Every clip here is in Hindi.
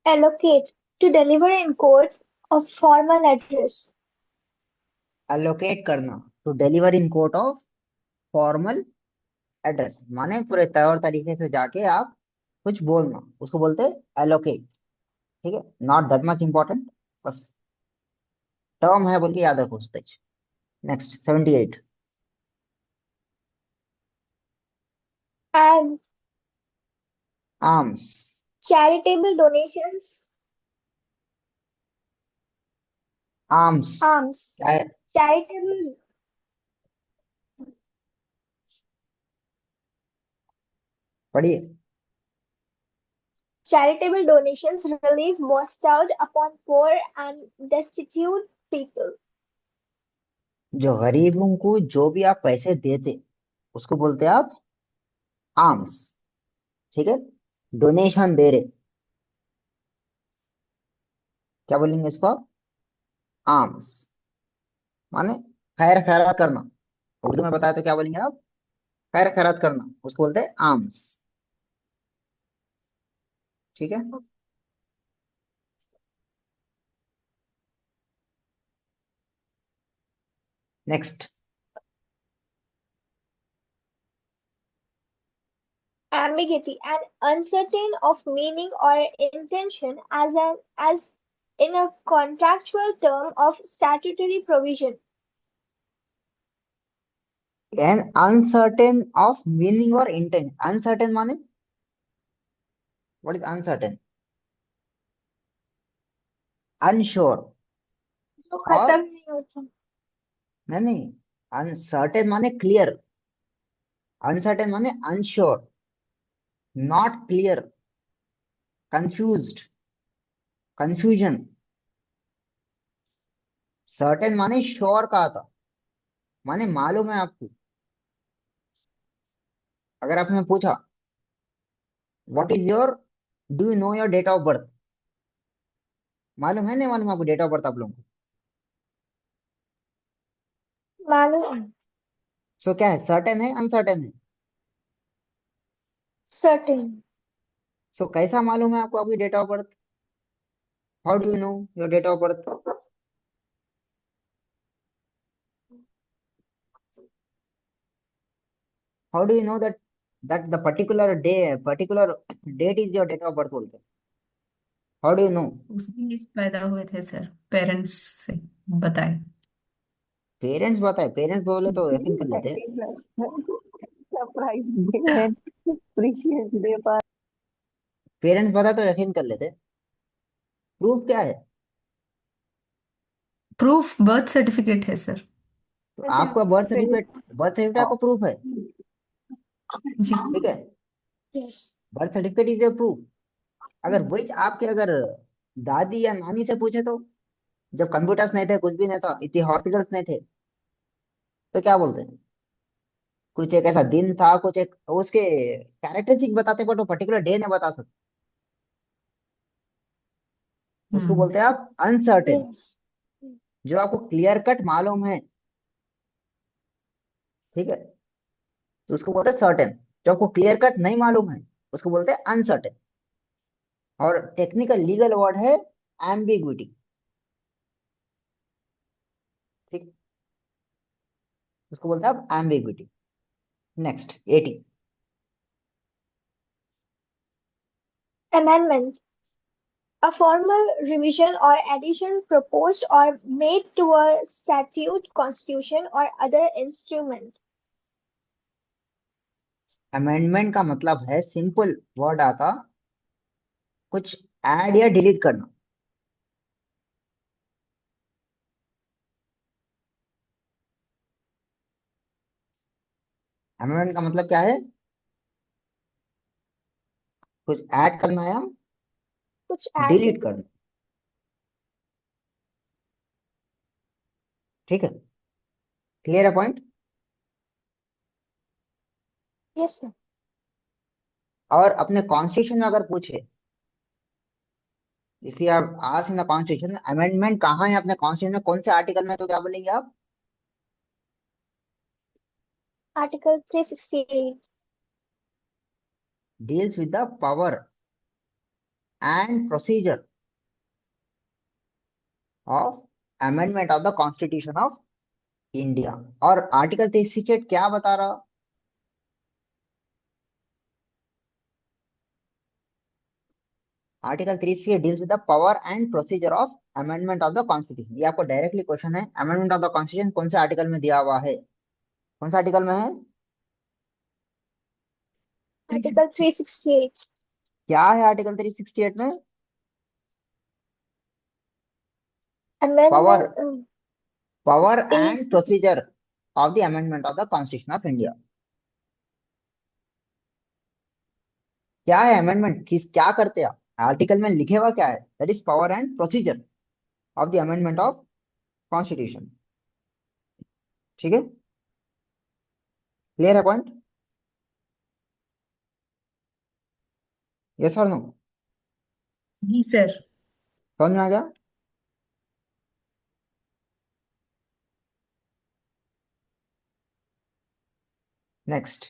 allocate to deliver in codes of formal address. Allocate करना, to deliver in court of formal address, माने पूरे तौर तरीके से जाके आप कुछ बोलना, उसको बोलते हैं एलोकेट। ठीक है, नॉट दैट मच इंपॉर्टेंट, बस टर्म है बोल के याद रखो stage. Next 78। And arms. charitable donations, arms alms, क्या है? charitable पढ़िए। charitable donations relief bestowed upon poor and destitute people. जो गरीबों को जो भी आप पैसे देते उसको बोलते हैं आप आर्म्स। ठीक है, डोनेशन दे रहे, क्या बोलेंगे इसको आप? आर्म्स, माने खैर खैरात करना। उर्दू में बताया तो क्या बोलेंगे आप? खैर खैरात करना, उसको बोलते हैं आर्म्स। ठीक है। Next. Ambiguity and uncertain of meaning or intention as in a contractual term of statutory provision. An uncertain of meaning और इंटेंशन। अनसर्टेन माने व्हाट इज अनसर्टेन? अनश्योर। जो और खत्म नहीं होता। नहीं नहीं, अनसर्टेन माने क्लियर, अनसर्टेन माने unsure, not clear, confused, confusion. Certain माने श्योर कहा था, माने मालूम है आपको। अगर आपने पूछा what is your, do you know your date of birth, मालूम है नहीं मालूम आपको डेट ऑफ बर्थ आप लोगों को? मालूम है। सो क्या है, सर्टेन है अनसर्टेन है? सर्टेन। सो कैसा मालूम है आपको आपकी date of birth? How do you know your date of birth? How do you know that the particular date is your date of birth बोलते? How do you know? उस दिन ही पैदा हुए थे सर, पेरेंट्स से बताए। पेरेंट्स बताए, पेरेंट्स बोले तो यकीन कर लेते। सरप्राइज डे है, प्रीशियस डे पर। पेरेंट्स बताए तो यकीन कर लेते। प्रूफ क्या है? प्रूफ बर्थ सर्टिफिकेट है सर। तो आपका बर्थ सर्टिफिकेट, बर्थ सर्टिफिकेट आपका प्रूफ है। जी। ठीक है, yes. Birth certificate is a proof. अगर वही आपके अगर दादी या नानी से पूछे तो, जब कंप्यूटर्स नहीं थे, कुछ भी नहीं था, इतने हॉस्पिटल्स नहीं थे, तो क्या बोलते हैं? कुछ एक ऐसा दिन था, कुछ एक उसके कैरेक्टरिस्टिक बताते, बट वो पर्टिकुलर डे नहीं बता सकते, उसको हम्म। बोलते हैं आप अनसर्टेन। यस। जो आपको क्लियर कट मालूम है, ठीक है, तो उसको बोलते हैं सर्टेन। जो आपको क्लियर कट नहीं मालूम है उसको बोलते हैं अनसर्टेन। और टेक्निकल लीगल वर्ड है एम्बिग्विटी। ठीक, उसको बोलते हैं आप ambiguity. Next 80। Amendment. A formal revision or addition proposed or made to a statute, constitution, or other instrument. Amendment का मतलब है, सिंपल वर्ड आता, कुछ ऐड या डिलीट करना। अमेंडमेंट का मतलब क्या है? कुछ ऐड करना या कुछ ऐड डिलीट करना। ठीक है, क्लियर है पॉइंट? Yes sir. और अपने कॉन्स्टिट्यूशन में अगर पूछे, if you have asked in the constitution amendment कहाँ है अपने कॉन्स्टिट्यूशन में, कौन से आर्टिकल में, तो क्या बोलेंगे आप? Article 368. Deals with the power and procedure of amendment of the Constitution of India. और आर्टिकल 368 क्या बता रहा? Article 368 deals with the power and procedure of amendment of the constitution. ये आपको डायरेक्टली क्वेश्चन है, अमेंडमेंट ऑफ द कॉन्स्टिट्यूशन कौन से आर्टिकल में दिया हुआ है? कौन सा आर्टिकल में है? Article 368. क्या है आर्टिकल 368 में? Power Amendment power and is procedure of the amendment of the constitution of India. क्या है अमेंडमेंट? किस क्या करते हैं आप? आर्टिकल में लिखे हुआ क्या है? That is power and procedure of the amendment of constitution. ठीक है, क्लियर है पॉइंट? यस और नो? जी सर। समझ में आ गया? नेक्स्ट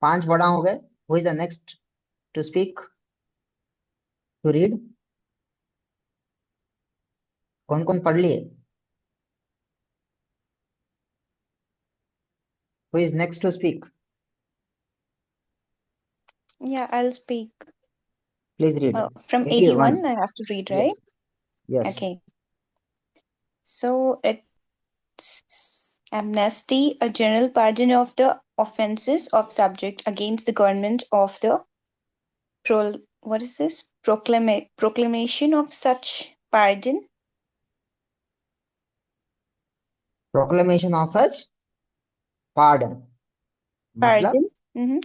5 बड़ा हो गए। Who is the next to speak, to read? कौन कौन पढ़ लिए? Who is next to speak? Yeah, I'll speak. Please read. From 81 81, I have to read, yes right? yes Okay. So it's amnesty, a general pardon of the offenses of subject against the government of the what is this? Proclamation of such pardon. Proclamation of such pardon. मतलब Pardon. Mm-hmm.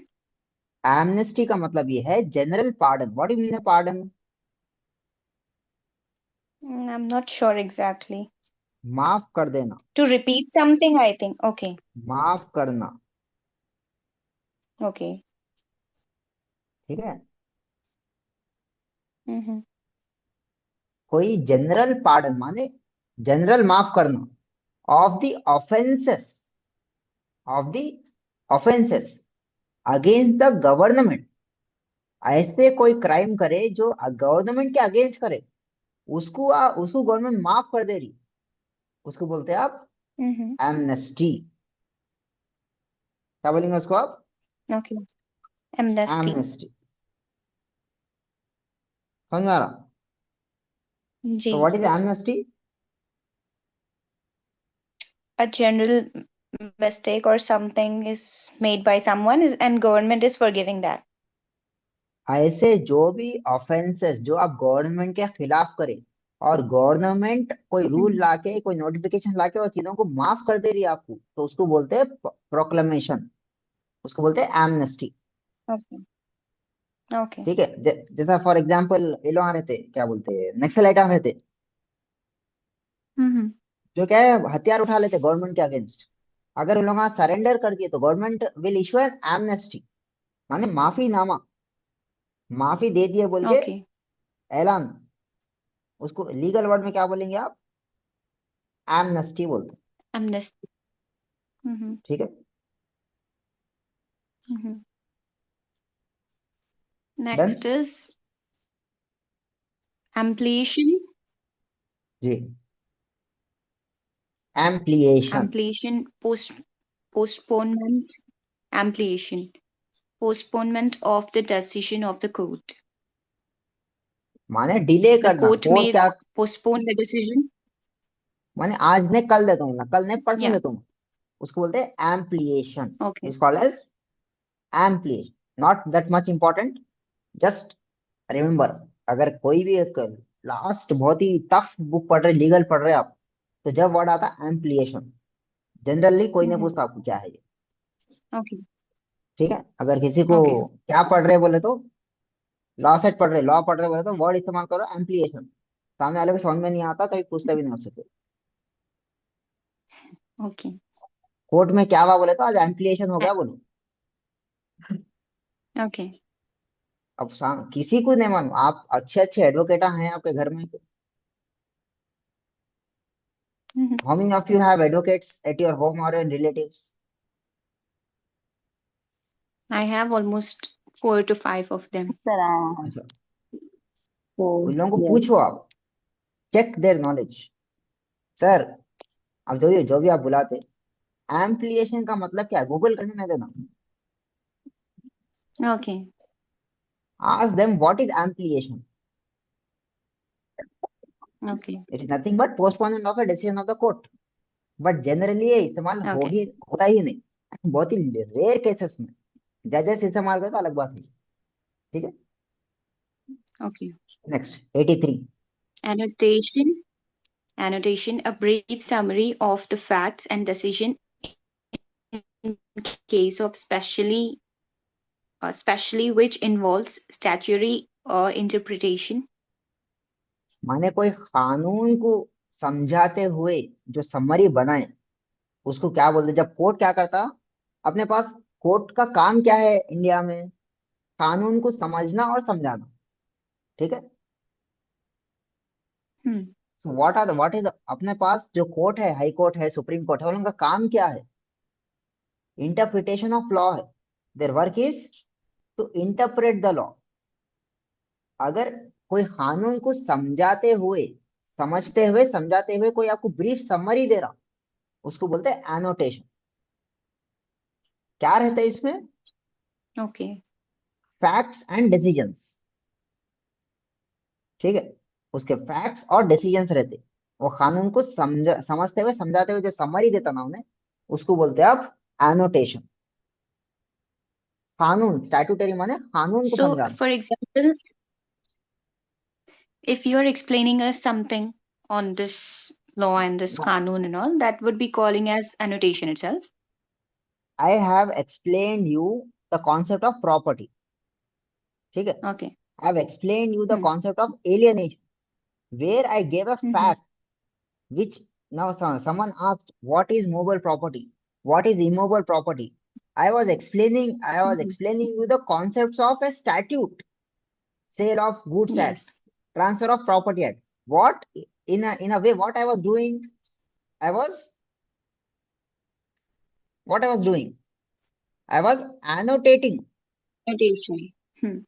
एमनेस्टी का मतलब ये है general pardon. What do you mean pardon? I'm not sure exactly. माफ कर देना, To repeat something, I think. Okay. माफ करना। Okay. ठीक है, Mm-hmm. कोई जनरल पार्डन माने जनरल माफ करना of the offences, of the offences against the government. ऐसे कोई क्राइम करे जो गवर्नमेंट के अगेंस्ट करे, उसको गवर्नमेंट माफ कर दे रही, उसको बोलते हैं आप Mm-hmm. एमनेस्टी। क्या बोलेंगे उसको आप? Okay. Amnesty. एमनेस्टी। समझ में आ रहा? तो Ji. What is amnesty? A general mistake or something is made by someone is and government is forgiving that. ऐसे जो भी ऑफेंसेस जो आप गवर्नमेंट के खिलाफ करे और गवर्नमेंट कोई रूल लाके कोई नोटिफिकेशन लाके और चीजों को माफ कर दे रही है आपको, तो उसको बोलते हैं प्रोक्लेमेशन, उसको बोलते हैं एमनेस्टी। Okay. Okay. ठीक है, जैसा फॉर एग्जांपल ये लोग आ रहे थे, क्या बोलते हैं, नक्सलाइट आ रहे थे, Mm-hmm. जो क्या है हथियार उठा लेते गवर्नमेंट के अगेंस्ट। अगर उन लोग सरेंडर कर दिए तो government will issue an amnesty, माने माफीनामा, माफी दे दिए बोल के Okay. ऐलान। उसको लीगल वर्ड में क्या बोलेंगे आप? एमनेस्टी बोलते हैं। Amnesty. Mm-hmm. ठीक है, Mm-hmm. Next done is ampliation. जी। Ampliation Ampliation. Postponement. Ampliation. Postponement of the decision of the court. माने डिले The करना। court कोर्ट may क्या postpone the decision. माने आज ने कल दे दूंगा, कल ने परसों Yeah. दे दूंगा, उसको बोलते हैं ampliation. Okay. Is called as ampliation. Not that much important, just remember. अगर कोई भी एक लास्ट बहुत ही टफ बुक पढ़ रहे, लीगल पढ़ रहे आप, तो जब वर्ड आता है एम्प्लिएशन, जनरली कोई नहीं Mm-hmm. पूछता आपको क्या है ये। Okay. ठीक है, अगर किसी को Okay. क्या पढ़ रहे बोले तो लॉ सेट पढ़ रहे, लॉ पढ़ रहे बोले तो वर्ड इस्तेमाल करो एम्प्लिएशन। सामने वाले को समझ में नहीं आता, कभी पूछते भी नहीं हो सके। Okay. कोर्ट में क्या हुआ बोले तो आज एम्प्लिएशन हो गया बोलो। Okay. अब किसी को नहीं मानो, आप अच्छे अच्छे एडवोकेट हैं आपके घर में। Mm-hmm. How many of you have advocates at your home और इन relatives? I have almost 4 to 5 of them. Sir, अच्छा, उन लोगों को yes. पूछो आप, चेक देयर नॉलेज। सर अब जो भी आप बुलाते, एम्प्लीएशन का मतलब क्या है, गूगल करने ना देना। Okay. Ask them what is ampliation. Okay. It is nothing but postponement of a decision of the court. But generally ये इस्तेमाल Okay. होता ही नहीं, बहुत ही रेयर केसेस में। जजेस इस्तेमाल करते तो अलग बात है। ठीक है, Okay. Next 83। Annotation. Annotation, a brief summary of the facts and decision in case of especially which involves statutory interpretation. माने कोई कानून को समझाते हुए जो समरी बनाए उसको क्या बोलते, जब कोर्ट क्या करता, अपने पास कोर्ट का काम क्या है इंडिया में, कानून को समझना और समझाना। ठीक है, Hmm. व्हाट इज अपने पास जो कोर्ट है, हाई कोर्ट है, सुप्रीम कोर्ट है, उनका काम क्या है, इंटरप्रिटेशन ऑफ लॉ है। Their work is to interpret the law. अगर कोई कानून को समझाते हुए, समझते हुए, समझाते हुए कोई आपको ब्रीफ समरी दे रहा, उसको बोलते हैं एनोटेशन। क्या रहता है इसमें, Okay. Facts and decisions. ठीक है, उसके फैक्ट्स और डिसीजंस रहते, वो कानून को समझते हुए, समझाते हुए जो समरी देता ना उन्हें, उसको बोलते हैं आप एनोटेशन। कानून, स्टैट्यूटरी माने कानून को So, समझाना। for example, if you are explaining us something on this law and this kanun and all, that would be calling as annotation itself. I have explain you the concept of property. ठीक है, Okay. I have explain you the Hmm. Concept of alienation, where I gave a Mhm. Fact which now someone asked what is movable property, what is immovable property. I was explaining Mhm. you the concepts of a statute, sale of goods act, Yes. transfer of property act. What, in a way, what I was doing, I was what I was doing, I was annotating, Annotation. Hmm.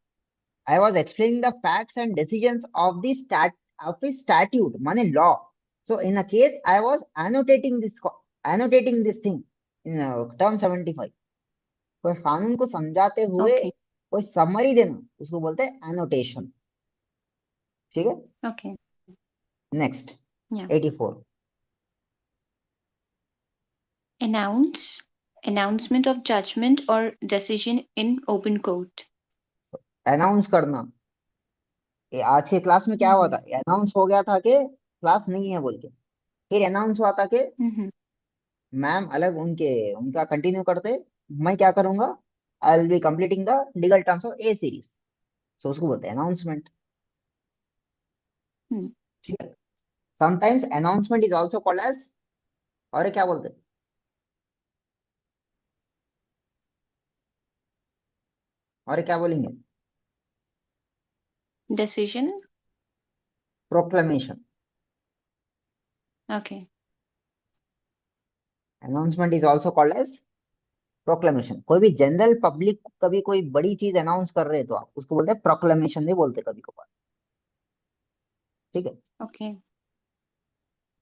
I was explaining the facts and decisions of the statute money law. So in a case I was annotating this thing in term 75। कोई कानून को समझाते हुए Okay. कोई समरी देना, उसको बोलते हैं एनोटेशन। ठीक है, Okay. Next Yeah. 84। Announcement of judgment or decision in open court. Announce करना, ये आज के क्लास में क्या हुआ था, अनाउंस हो गया था कि क्लास नहीं है बोल के, फिर अनाउंस हुआ था कि Mhm. मैम अलग उनका कंटिन्यू करते, मैं क्या करूंगा, I will be completing the legal terms of a series. So उसको बोलते हैं अनाउंसमेंट। Hmm. ठीक है, sometimes announcement is also called as, और क्या बोलते हैं, और क्या बोलेंगे, Decision. Proclamation. Okay. Announcement is also called as proclamation. कोई भी जनरल पब्लिक कभी कोई बड़ी चीज अनाउंस कर रहे हैं तो आप उसको बोलते हैं प्रोक्लेमेशन, नहीं बोलते कभी कभार। ठीक है, Okay.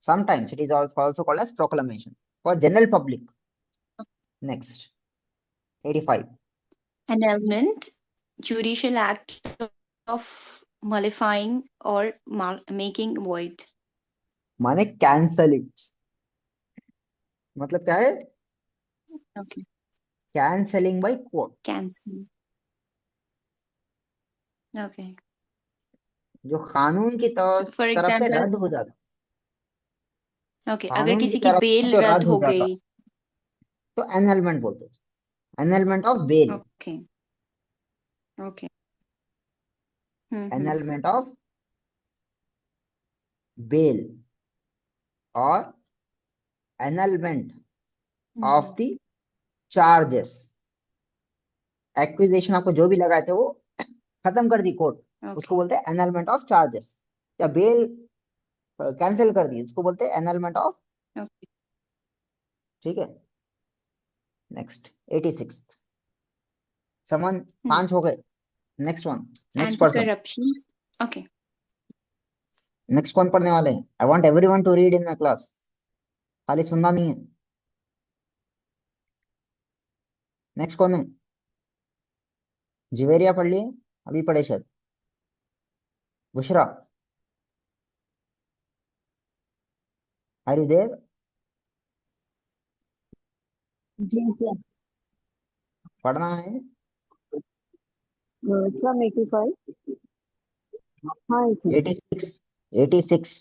sometimes it is also called as proclamation for general public। next 85। Annulment. Judicial act of nullifying or making void. माने कैंसलिंग, मतलब क्या है, Okay. Cancelling by court. Cancel. Okay. जो कानून की So, for तरफ से example, रद्द हो जाता, okay, अगर कानून की किसी की तरफ से बेल जो रद्द रद्द हो हो जाता गई. तो एनलमेंट बोलते हैं, annulment of bail. Okay. Okay. Annulment of bail और annulment of the charges. Acquisition आपको जो भी लगाए थे वो खत्म कर दी कोर्ट, उसको Okay. बोलते हैं एनलमेंट ऑफ चार्जेस। या बेल कैंसिल कर दी, उसको बोलते हैं एनलमेंट ऑफ। Okay. ठीक है, नेक्स्ट 86। समन Hmm. 5 हो गए, next one, next person. Anti-corruption. Okay. Next कौन पढ़ने वाले हैं? I want every one two read in my class, खाली सुनना नहीं है। नेक्स्ट कौन है? जिवेरिया पढ़ लिए? अभी पढ़े शायद। Bushra, are you there? जी सर। पढ़ना है? फ्रॉम 85। हाँ सर। 86, 86।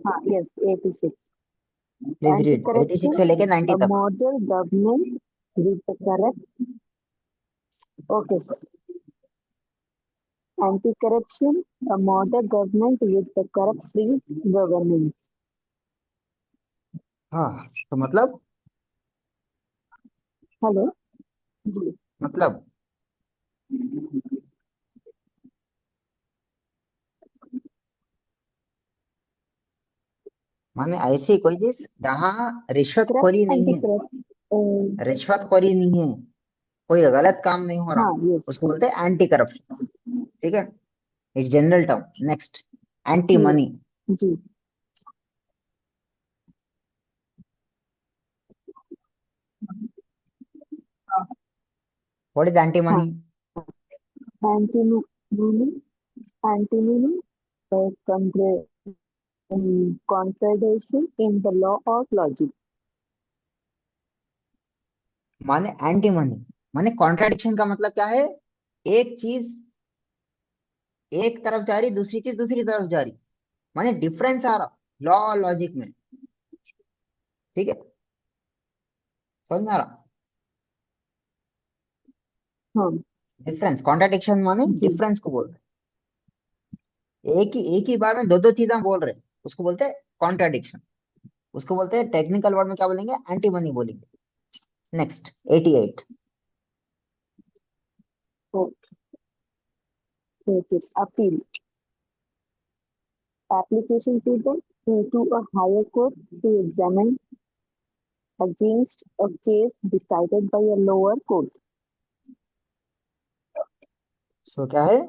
हाँ yes 86। Please anti read 86 corruption से लेके 90 a तक। model government with the corrupt. Okay sir. Anti corruption a model government with the corrupt free governance. हाँ, तो मतलब हेलो जी। मतलब माने ऐसी कोई चीज जहाँ रिश्वतखोरी करप्ट एंटी नहीं है, करप्ट। रिश्वतखोरी नहीं है, कोई गलत काम नहीं हो हाँ रहा, यस। उसको बोलते हैं एंटी करप्शन। ठीक है, it's general term. Next, anti money. जी। व्हाट इज एंटी हाँ money? Antinomy antinomy contradiction in the law of logic. माने एंटी मनी माने कॉन्ट्राडिक्शन का मतलब क्या है? एक चीज एक तरफ जा रही, दूसरी चीज दूसरी तरफ जा रही, माने डिफरेंस आ रहा लॉ और लॉजिक में। ठीक है, समझ में आ रहा? हाँ डिफरेंस, कॉन्ट्राडिक्शन माने जी। डिफरेंस को बोल रहे, एक ही बार में दो दो चीजें बोल रहे, उसको बोलते हैं कॉन्ट्राडिक्शन। उसको बोलते हैं, टेक्निकल वर्ड में क्या बोलेंगे? एंटी मनी बोलेंगे। Next, 88। Okay. Appeal. Application to a higher court to examine against a case decided by a lower court. सो क्या है?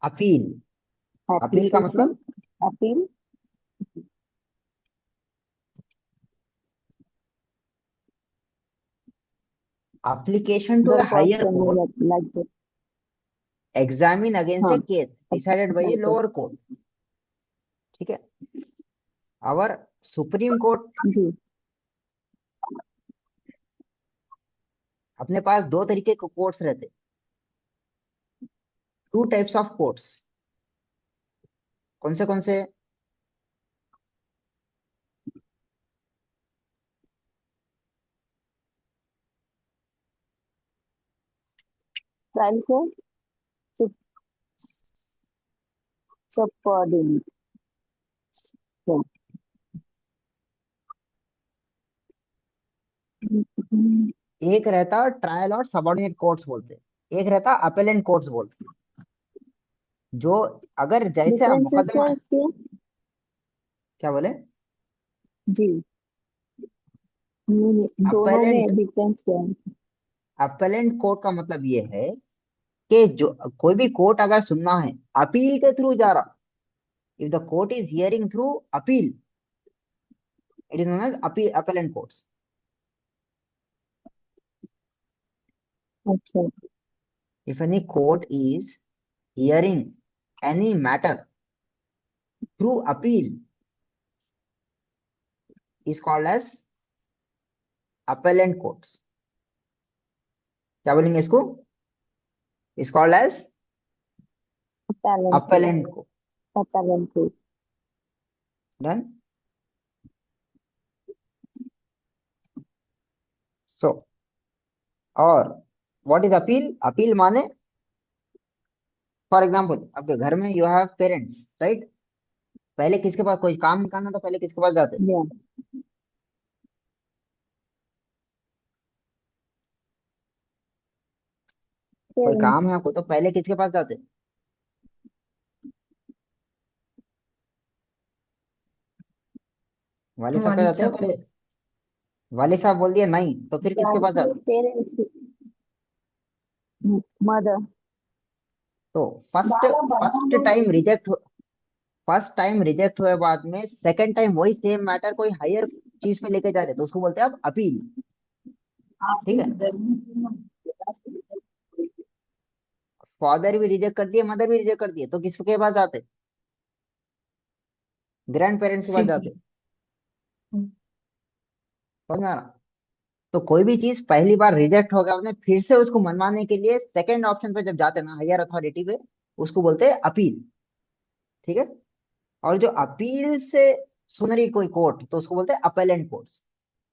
अपील। अपील का Application. मतलब Appeal. application to a Darbast higher करने court, like that. examine against हाँ a case decided by a like that. lower court। ठीक है, our सुप्रीम कोर्ट, जी। अपने पास दो तरीके के कोर्ट्स रहते, टू टाइप्स ऑफ कोर्ट्स। कौन से? Trial court. Sub- Subordinate. court. एक रहता ट्रायल और सबऑर्डिनेट कोर्ट्स बोलते, एक रहता अपेलेंट कोर्ट्स बोलते। जो अगर जैसे Differences मुकदमा है है, इसके। क्या बोले? जी। दोनों अपेलेंट, में डिफरेंस क्या है? अपेलेंट कोर्ट का मतलब ये है कि जो कोई भी कोर्ट अगर सुनना है अपील के थ्रू जा रहा, if the court is hearing through appeal, it is known as appeal, appellant courts. अच्छा। If any court is hearing any matter through appeal, is called as appellant courts। क्या बोलेंगे इसको? is called as Appellant court. appellant court। Appellant court. Done? So, और what is appeal? appeal माने, फॉर एग्जाम्पल आपके घर में यू हैव पेरेंट्स, राइट? पहले किसके पास कोई काम करना तो पहले किसके पास जाते? Yeah. कोई काम Parents. है आपको तो पहले किसके पास जाते? वालिद साहब पे वालिद जाते हो साहब। पहले? वालिद साहब बोल दिया नहीं तो फिर किसके पास जाते? Parents. Mother. तो फर्स्ट टाइम रिजेक्ट हुए बाद में सेकंड टाइम वही सेम मैटर कोई हायर चीज पे लेके जा रहे तो उसको बोलते हैं आप अपील। ठीक है, फादर भी रिजेक्ट कर दिए, मदर भी रिजेक्ट कर दिए, तो किसके पास जाते? ग्रैंड पेरेंट्स के पास जाते। सिबलिंग। हम्म, समझ में आ रहा? तो कोई भी चीज पहली बार रिजेक्ट हो गया, उसने फिर से उसको मनवाने के लिए सेकंड ऑप्शन पे जब जाते हैं ना, हायर अथॉरिटी पे, उसको बोलते हैं अपील। ठीक है, और जो अपील से सुन रही कोई कोर्ट तो उसको बोलते हैं अपेलेंट कोर्ट्स।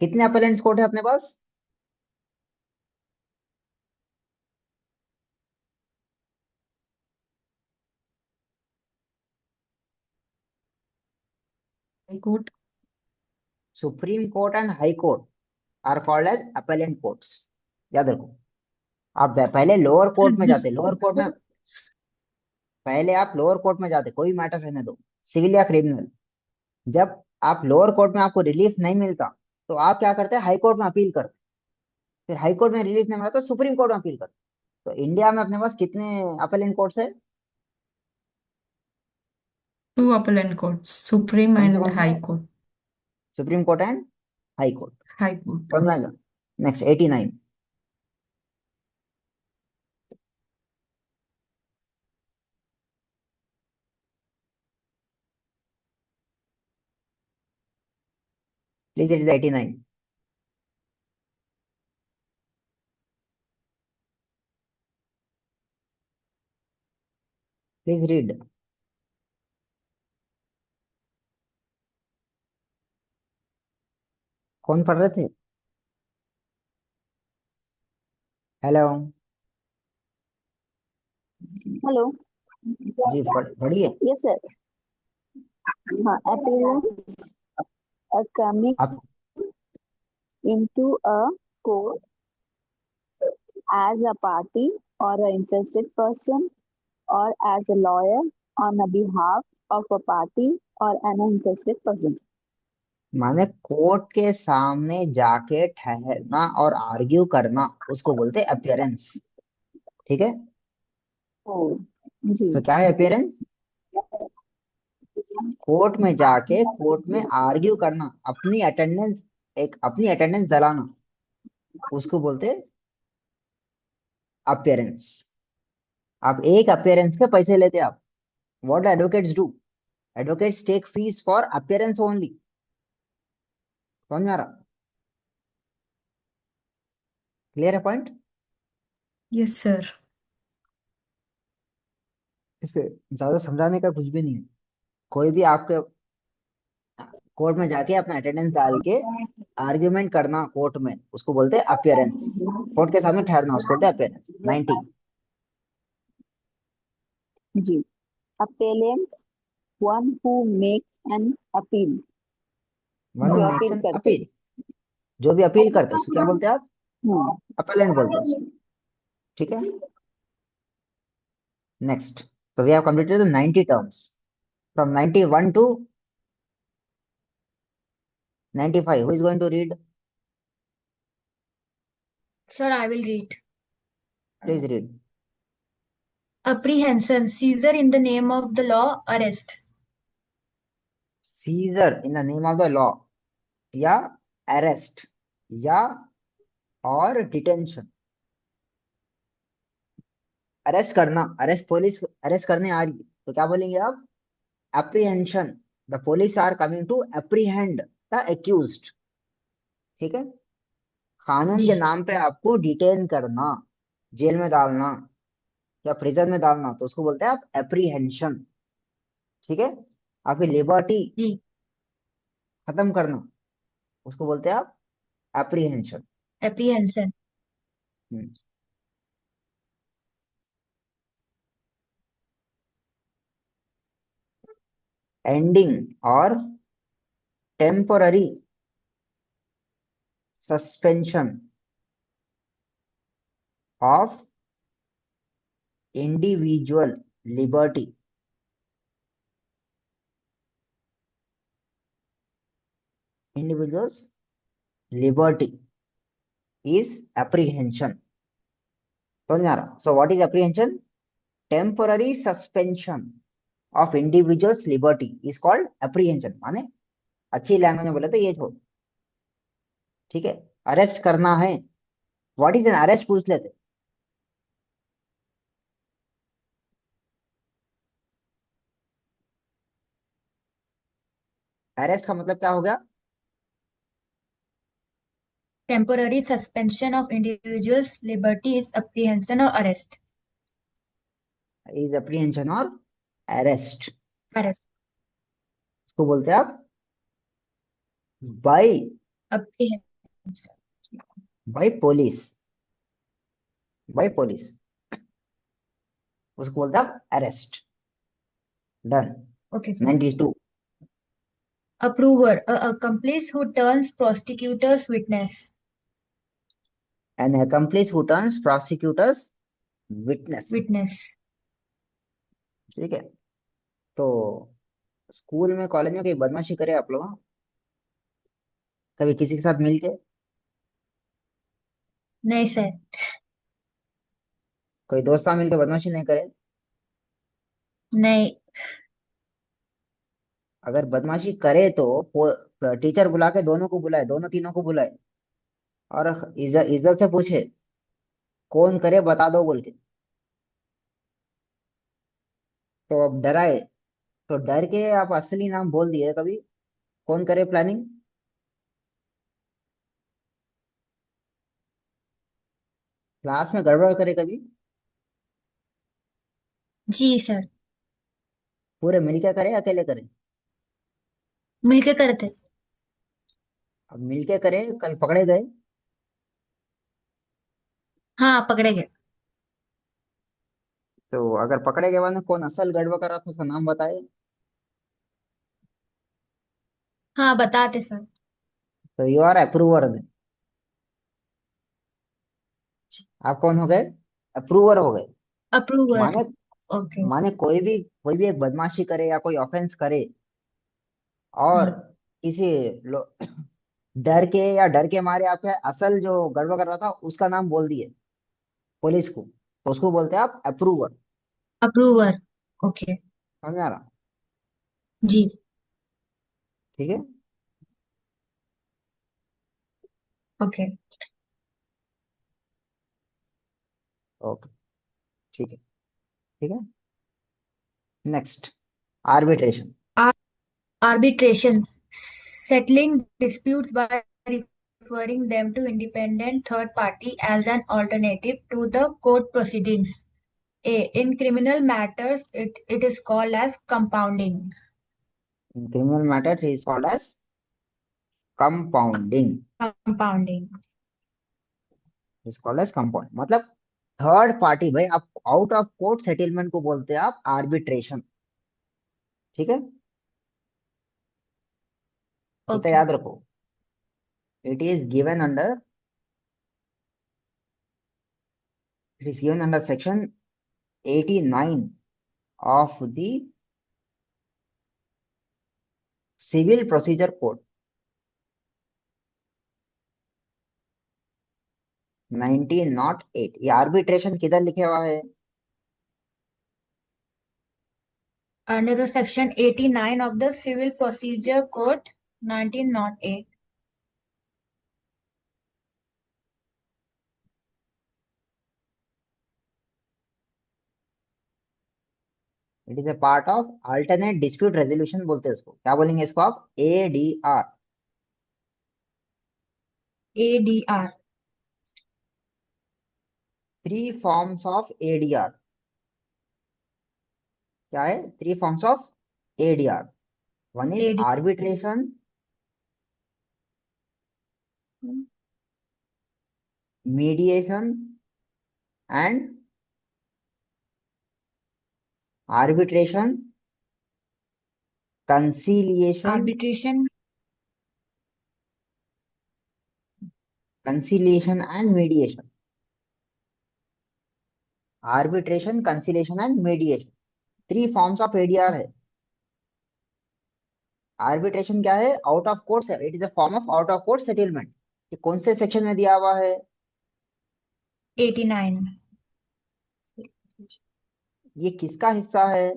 कितने अपेलेंट कोर्ट है अपने पास? High court. Supreme court and high court are called as appellant courts. याद रखो। आप पहले लोअर कोर्ट में जाते, लोअर कोर्ट में पहले आप लोअर कोर्ट में जाते, कोई मैटर रहने दो, सिविल या क्रिमिनल। जब आप लोअर कोर्ट में आपको रिलीफ नहीं मिलता तो आप क्या करते हैं? हाई कोर्ट में अपील करते। फिर हाई कोर्ट में रिलीफ नहीं मिला तो सुप्रीम कोर्ट में अपील करते। तो इंडिया में अपने पास कितने अपेलेंट कोर्ट्स है? 2 appellate courts, Supreme कौन से and कौन से? High Court. Supreme court and high court. High Court. समझ में आएगा? Next 89। Please it is 89। Please read. कौन पढ़ रहे थे? हेलो। हेलो। जी पढ़िए। Yes sir. हाँ, appearance coming आप into a court as a party or an interested person or as a lawyer on a behalf of a party or an interested person. माने कोर्ट के सामने जाके ठहरना और आर्ग्यू करना, उसको बोलते हैं अपियरेंस। ठीक है, ओ जी। सो क्या है अपियरेंस? कोर्ट में जाके कोर्ट में आर्ग्यू करना, अपनी अटेंडेंस, एक अपनी अटेंडेंस दिलाना, उसको बोलते हैं अपियरेंस। आप एक अपियरेंस के पैसे लेते हैं आप। What advocates do? Advocates take fees for appearance only. समझ में आ रहा? क्लियर है पॉइंट? Yes, sir. ज्यादा समझाने का कुछ भी नहीं है। कोई भी आपके कोर्ट में जाके अपना अटेंडेंस डाल के आर्ग्यूमेंट करना कोर्ट में, उसको बोलते हैं अपियरेंस। कोर्ट के सामने ठहरना, उसको बोलते हैं अपियरेंस। 90। जी। Appellant, one who makes an appeal. One जो मेक्स अपील एन करते। अपील। जो भी अपील करते हैं उसको क्या बोलते हैं आप? हम्म। अपेलेंट बोलते हैं उसको। ठीक है, next. So we have completed the 90 terms. From 91 to 95. Who is going to read? Sir, I will read. Please read. Apprehension, seizure in the name of the law, arrest. Seizure in the name of the law या arrest या और detention। अरेस्ट करना, अरेस्ट, पुलिस अरेस्ट करने आ रही है तो क्या बोलेंगे आप? apprehension। The police are coming to apprehend the accused। ठीक है, कानून के जी नाम पे आपको डिटेन करना, जेल में डालना या प्रिजन में डालना, तो उसको बोलते हैं आप एप्रीहेंशन। ठीक है, आपकी लिबर्टी जी खत्म करना, उसको बोलते हैं आप एप्रीहेंशन। apprehension. एंडिंग और temporary suspension of individual liberty. Individuals liberty is apprehension। समझ में आ रहा? So what is apprehension? Temporary suspension of individuals liberty is called apprehension. माने अच्छी लैंग्वेज में बोले तो ये छोड़, ठीक है। अरेस्ट करना है, व्हाट इज एन अरेस्ट पूछ लेते। अरेस्ट का मतलब क्या हो गया? Temporary suspension of individuals' liberty is apprehension or arrest. Is apprehension or arrest. Arrest. इसको बोलते हैं आप by Apprehension. By police, by police, उसको बोलते हैं आप arrest. Done. Okay, sir. 92। Approver, a accomplice who turns prosecutor's witness. An accomplice who turns prosecutor's witness। Witness. ठीक है। तो स्कूल में कॉलेज में कोई बदमाशी करे आप लोग? कभी किसी के साथ मिलके? नहीं सर। कोई दोस्त मिलके बदमाशी नहीं करे? नहीं। अगर बदमाशी करे तो टीचर बुला के दोनों को बुलाए, दोनों तीनों को बुलाए और इज्जत इज्जत से पूछे कौन करे बता दो बोल के। तो अब डराए तो डर के आप असली नाम बोल दिए कभी, कौन करे प्लानिंग? क्लास में गड़बड़ करे कभी? जी सर। पूरे मिलके करे अकेले करे? मिलके करते। अब मिलके करे कभी पकड़े गए? हाँ पकड़े गए। तो अगर पकड़े गए वाले कौन असल गड़बड़ कर रहा था उसका नाम बताए। हाँ बताते सर। तो यू आर अप्रूवर। आप कौन हो गए? अप्रूवर हो गए। अप्रूवर। माने ओके। माने कोई भी एक बदमाशी करे या कोई ऑफेंस करे और हाँ। किसी डर के या डर के मारे आपके असल जो गड़बड़ कर रहा था उसका नाम बोल दिए पुलिस को, तो उसको बोलते हैं आप अप्रूवर। अप्रूवर। ओके। समझ आ रहा? जी। ठीक है। ओके। ओके। ठीक है। ठीक है। Next, arbitration. Arbitration, settling disputes by referring them to independent third party as an alternative to the court proceedings. In criminal matters, it is called as compounding. In criminal matter it is called as compounding। Compounding. Is called as compound. मतलब थर्ड पार्टी भाई, आप आउट ऑफ कोर्ट सेटलमेंट को बोलते हैं आप आर्बिट्रेशन। ठीक है, इतना Okay. याद रखो। It is given under section 89 of the civil procedure code 1908। ये आर्बिट्रेशन किधर लिखे हुआ है? Under the section 89 of the Civil Procedure Code 1908. It is a part of alternate dispute resolution बोलते हैं इसको। क्या बोलेंगे इसको आप? ADR। ADR. Three forms of ADR। क्या है? Three forms of ADR। One is AD. Arbitration, mediation and arbitration, conciliation, Arbitration. Conciliation and mediation. Arbitration, conciliation and mediation, three forms of ADR है। आर्बिट्रेशन क्या है? Out of court, it is a form of out of court settlement. ये कौन से सेक्शन में दिया हुआ है? 89. ये किसका हिस्सा है?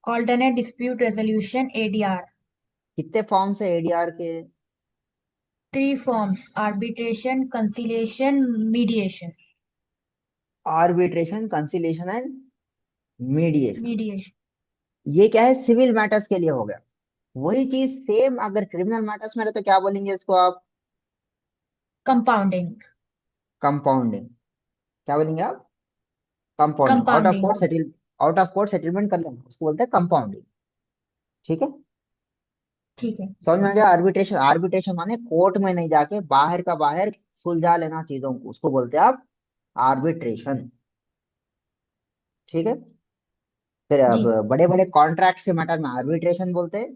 Alternate dispute resolution ADR. कितने फॉर्म्स है एडीआर के? 3 forms: arbitration, conciliation, mediation. Arbitration, conciliation and mediation. Mediation. ये क्या है? सिविल मैटर्स के लिए हो गया। वही चीज सेम अगर क्रिमिनल मैटर्स में रहे तो क्या बोलेंगे इसको आप? Compounding. कंपाउंडिंग। क्या बोलेंगे आप? Compounding. Compounding. Out of court settlement कर लेना उसको बोलते हैं कंपाउंडिंग। ठीक है, ठीक है। समझ में आ गया? आर्बिट्रेशन, आर्बिट्रेशन माने कोर्ट में नहीं जाके बाहर का बाहर सुलझा लेना चीजों को, उसको बोलते हैं आप आर्बिट्रेशन। ठीक है, फिर अब जी। बड़े बड़े कॉन्ट्रैक्ट के मैटर में आर्बिट्रेशन बोलते हैं,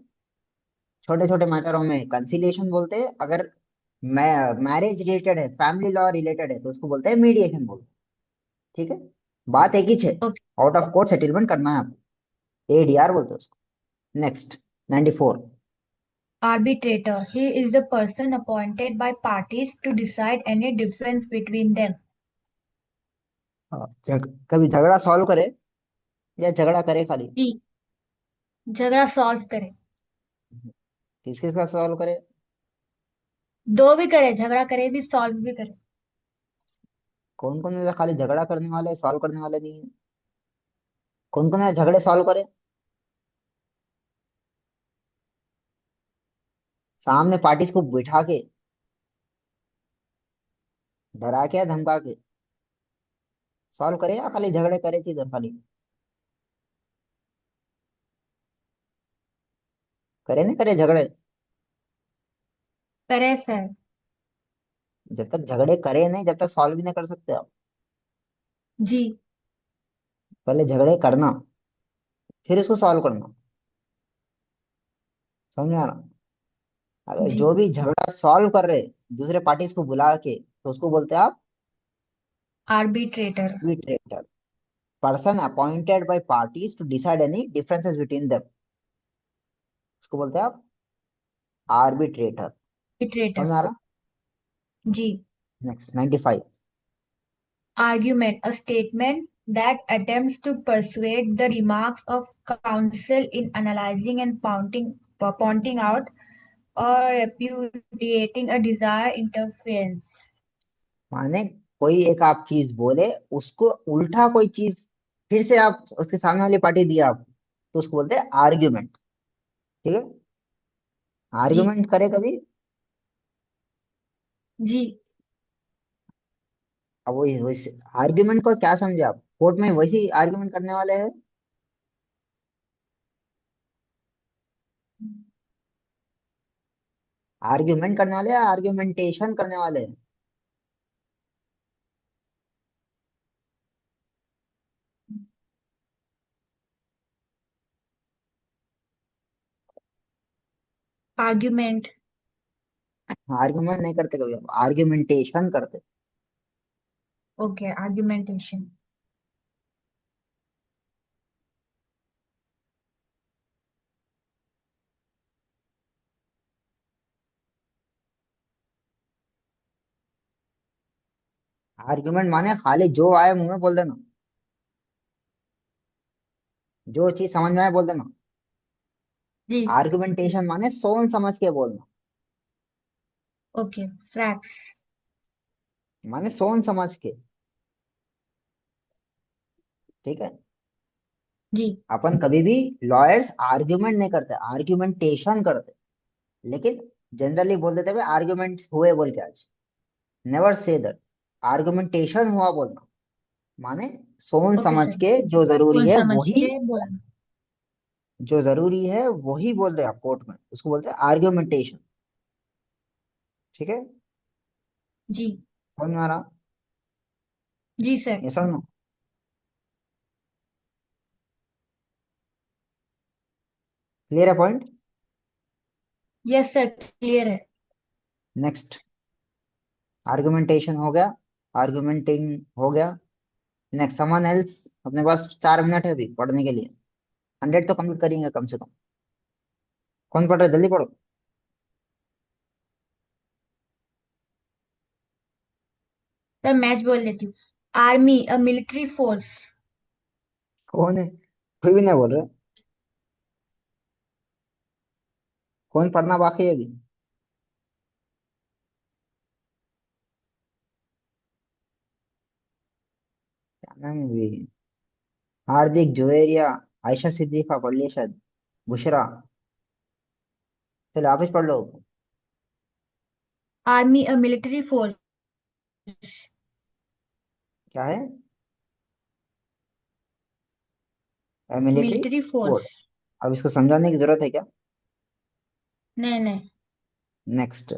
छोटे छोटे मैटरों में कंसिलिएशन बोलते हैं, अगर मैरिज रिलेटेड है, फैमिली लॉ रिलेटेड है तो उसको बोलते हैं मीडिएशन बोलते हैं। ठीक है, बात एक ही है, Okay. Out of court settlement करना है आपको, एडीआर बोलते हैं उसको। Next 94। Arbitrator. He is the person appointed by parties to decide any difference between them. कभी झगड़ा सॉल्व करे या झगड़ा करे खाली? जी। झगड़ा सॉल्व करे। किस किस का सॉल्व करे? दो भी करे, झगड़ा करे भी, सॉल्व भी करे। कौन कौन है खाली झगड़ा करने वाले, सॉल्व करने वाले नहीं है? कौन कौन है झगड़े सॉल्व करे? सामने पार्टीज को बिठा के, डरा के या धमका के सॉल्व करे, या खाली झगड़े करे चीज खाली? करे नहीं करे झगड़े? करे सर। जब तक झगड़े करे नहीं, जब तक सॉल्व भी नहीं कर सकते आप। जी। पहले झगड़े करना, फिर उसको सॉल्व करना। समझ में आ रहा? अगर जी। जो भी झगड़ा सॉल्व कर रहे दूसरे पार्टीज को बुला के तो उसको बोलते हैं आप arbitrator. arbitrator, person appointed by parties to decide any differences between them, उसको बोलते हैं आप आर्बिट्रेटर। समझ आर्बिट्रेटर। में आ रहा? जी। Next 95। Argument. A statement that attempts to persuade the remarks of counsel in analyzing and pointing out or repudiating a desired interference. माने कोई एक आप चीज बोले, उसको उल्टा कोई चीज फिर से आप उसके सामने वाली पार्टी दिया आप, तो उसको बोलते हैं आर्ग्यूमेंट। ठीक है, जी। आर्ग्यूमेंट करे कभी? जी। अब वही वैसे आर्ग्यूमेंट को क्या समझे आप? कोर्ट में वैसे ही आर्ग्यूमेंट करने वाले हैं? आर्ग्यूमेंट करने वाले या आर्ग्यूमेंटेशन करने वाले हैं? Argument. आर्ग्यूमेंट नहीं करते कभी, आर्ग्यूमेंटेशन करते। Okay. Argumentation. आर्ग्यूमेंट माने खाली जो आए मुंह में बोल देना, जो चीज समझ में आए बोल देना। जी। आर्गुमेंटेशन माने सोच समझ के बोलना, Okay. Facts. माने सोच समझ के। ठीक है, जी। अपन कभी भी लॉयर्स आर्ग्यूमेंट नहीं करते, आर्ग्यूमेंटेशन करते। लेकिन जनरली बोल देते हुए आर्ग्यूमेंट हुए बोल के, आज नेवर से दैट, आर्गुमेंटेशन हुआ बोलना। माने सोच Okay, समझ sir. के जो जरूरी कौन है समझ वही, के बोलना। जो जरूरी है वही बोल रहे आप कोर्ट में, उसको बोलते हैं आर्ग्यूमेंटेशन। ठीक है, जी। समझ में आ रहा? जी सर। ये समझ में क्लियर है पॉइंट? यस सर, क्लियर है। नेक्स्ट, आर्गुमेंटेशन हो गया, आर्गुमेंटिंग हो गया। Next someone else. अपने पास 4 मिनट है अभी पढ़ने के लिए, 100 तो कंप्लीट करेंगे कम से कम। कौन पढ़ रहा है? जल्दी पढ़ो। सर मैच बोल देती हूँ। Army, a military force. कौन है? कोई भी नहीं बोल रहे। कौन पढ़ना बाकी है अभी? क्या नाम है अभी? हार्दिक, जोएरिया, आयशा सिद्दीका पढ़ लिया शायद, बुशरा। चलो आप ही पढ़ लो। Army, a military force. क्या है? Military Military force. force. अब इसको समझाने की जरूरत है क्या? नहीं नहीं. Next.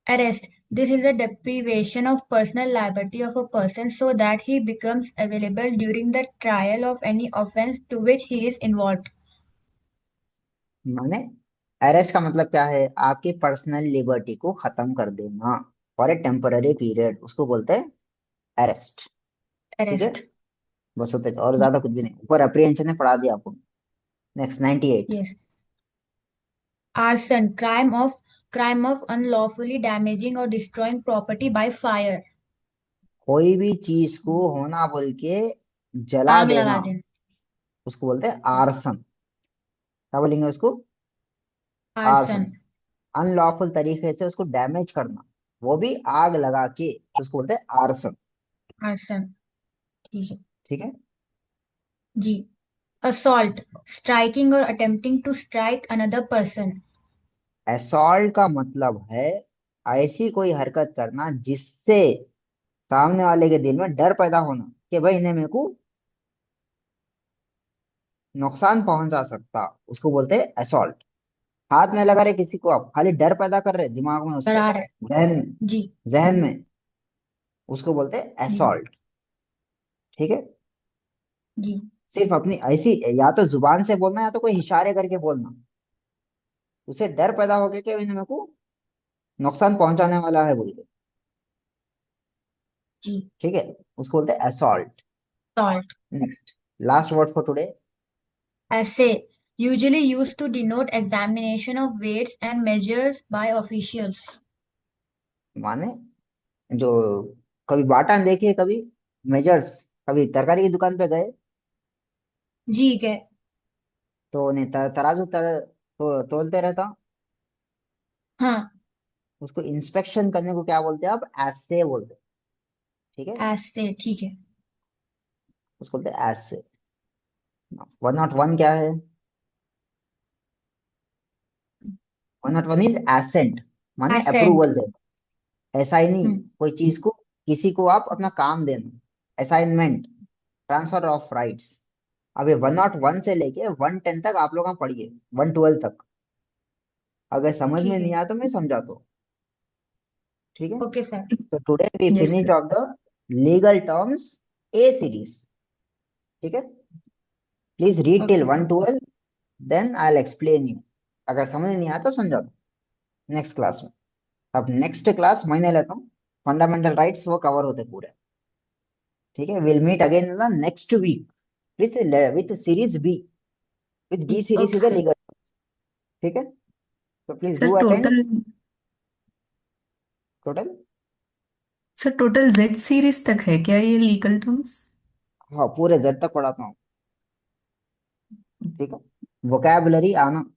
Arrest. This is a deprivation of personal liberty of a person so that he becomes available during the trial of any offense to which he is involved. माने अरेस्ट का मतलब क्या है? आपकी पर्सनल लिबर्टी को खत्म कर देना फॉर ए टेम्पररी पीरियड, उसको बोलते हैं अरेस्ट। ठीक है, Arrest. बस होते और ज्यादा कुछ भी नहीं। ऊपर अप्रिहेंशन ने पढ़ा दिया आपको। Next 98। Yes. Arson. Crime of unlawfully damaging or destroying property by fire. कोई भी चीज को होना बोल के जला आग देना, लगा देना. उसको बोलते हैं आर्सन। क्या बोलेंगे उसको? आर्सन। Arson. अनलॉफुल तरीके से उसको डैमेज करना, वो भी आग लगा के, तो उसको बोलते हैं आर्सन। Arson. ठीक है. ठीक है। जी. Assault. Striking or attempting to strike another person. Assault का मतलब है ऐसी कोई हरकत करना जिससे सामने वाले के दिल में डर पैदा होना कि भाई इन्हें मेरे को नुकसान पहुंचा सकता, उसको बोलते हैं असॉल्ट। हाथ नहीं लगा रहे किसी को, आप खाली डर पैदा कर रहे दिमाग में, उसके डरा है. जहन में, जी. जहन में, उसको बोलते हैं जी. असॉल्ट। ठीक है। जी. सिर्फ अपनी ऐसी या तो जुबान से बोलना या तो कोई इशारे करके बोलना, उसे डर पैदा हो गया कि इन्हें मेरे को नुकसान पहुंचाने वाला है बोल के। जी. ठीक है, उसको बोलते हैं assault. Assault. Next, last word for today. Assay. Usually used to denote examination of weights and measures by officials. माने जो कभी बाटा देखिए, कभी मेजर्स, कभी तरकारी की दुकान पे गए जी के. तो उन्हें तराजू तो तोलते रहता, हाँ. उसको इंस्पेक्शन करने को क्या बोलते हैं आप? एसे बोलते हैं। ठीक है, Assay. ठीक है. उसको बोलते हैं एसे। 101 क्या है? 101 इज एसेंट, माने Assent. अप्रूवल देना। ऐसा ही नहीं, हम्म. कोई चीज को किसी को आप अपना काम देना, असाइनमेंट, ट्रांसफर ऑफ राइट्स। अब ये 101 से लेके 110 तक आप लोग पढ़िए, 112 तक। अगर समझ में ठीक नहीं है. आया तो मैं समझा दो। ठीक है। Okay sir. So today we yes finished sir. of the legal terms A series. ठीक है, please read till okay sir. 112, then I'll explain you. अगर समझ नहीं आया तो समझा दो नेक्स्ट क्लास में। अब नेक्स्ट क्लास मैंने लेता हूँ, फंडामेंटल राइट्स वो कवर होते पूरे। ठीक है, will meet again in the next week with series B, with B series okay is the sir. Legal. ठीक है, तो please sir do attend. Total total, sir total Z series तक है क्या ये लीगल टर्म्स? हाँ पूरे जेड तक पढ़ाता हूँ। ठीक है, वोकैबुलरी आना